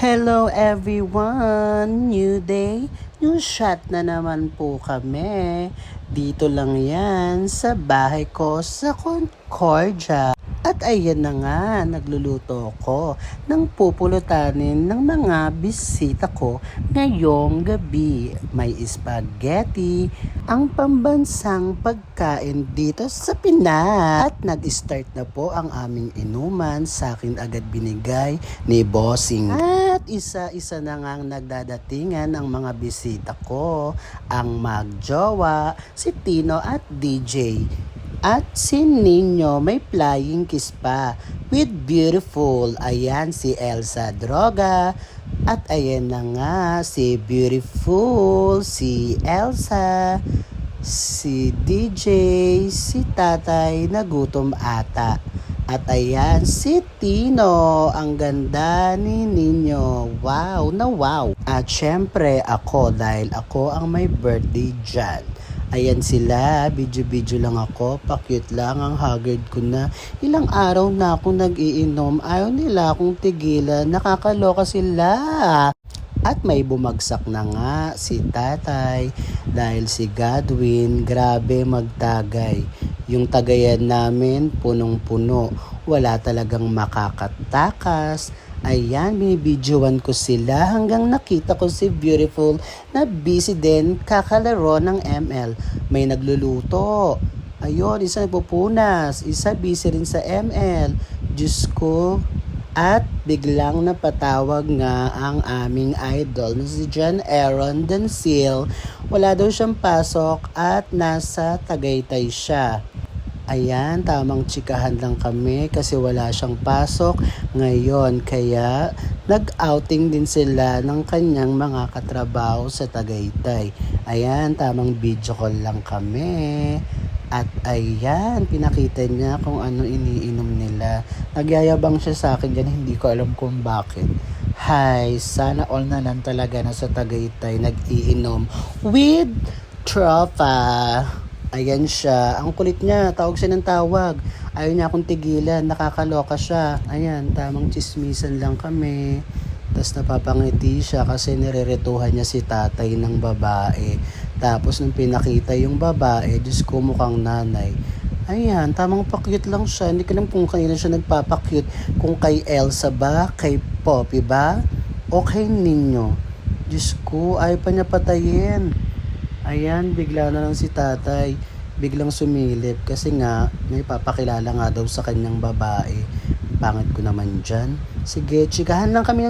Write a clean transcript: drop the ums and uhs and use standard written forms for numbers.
Hello everyone! New day, new shot na naman po kami. Dito lang yan sa bahay ko sa Concordia. At ayan na nga, nagluluto ko ng pupulutanin ng mga bisita ko ngayong gabi. May spaghetti, ang pambansang pagkain dito sa Pinas. At nag-start na po ang aming inuman, sa akin agad binigay ni Bossing. At isa-isa na ngang nagdadatingan ang mga bisita ko, ang magjowa, si Tino at DJ. At si Nino may flying kiss pa with beautiful. Ayan si Elsa Droga. At ayan na nga si beautiful, si Elsa, si DJ, si tatay nagutom ata. At ayan si Tino, ang ganda ni Nino. Wow na wow. At syempre ako, dahil ako ang may birthday dyan. Ayan sila, video-video lang ako, pa-cute lang, ang haggard ko na. Ilang araw na akong nag-iinom, ayaw nila akong tigilan, nakakaloka sila. At may bumagsak na nga si tatay dahil si Godwin, grabe magtagay. Yung tagayan namin, punong-puno, wala talagang makakatakas. Ayan, binibidyoan ko sila hanggang nakita ko si Beautiful na busy din kakalaro ng ML. May nagluluto. Ayun, isa nagpupunas, isa busy rin sa ML. Diyos ko. At biglang napatawag nga ang aming idol na si John Aaron Dancil. Wala daw siyang pasok at nasa Tagaytay siya. Ayan, tamang tsikahan lang kami kasi wala siyang pasok ngayon. Kaya nag-outing din sila ng kanyang mga katrabaho sa Tagaytay. Ayan, tamang video call lang kami. At ayan, pinakita niya kung ano iniinom nila. Nagyayabang siya sa akin dyan, hindi ko alam kung bakit. Hay, sana all na lang talaga na sa Tagaytay nag-iinom with tropa. Ayan siya. Ang kulit niya. Tawag siya ng tawag. Ayaw niya akong tigilan. Nakakaloka siya. Ayan, tamang chismisan lang kami. Tapos napapangiti siya kasi nireretuhan niya si tatay ng babae. Tapos nung pinakita yung babae, Diyos ko mukhang nanay. Ayan, tamang pakyut lang siya. Hindi ko alam kung kanina siya nagpapakyut. Kung kay Elsa ba? Kay Poppy ba? O kay Nino? Diyos ko, ayaw pa niya patayin. Ayan, bigla na lang si tatay, biglang sumilip kasi nga may papakilala nga daw sa kanyang babae. Pangit ko naman dyan. Sige, chikahan lang kami.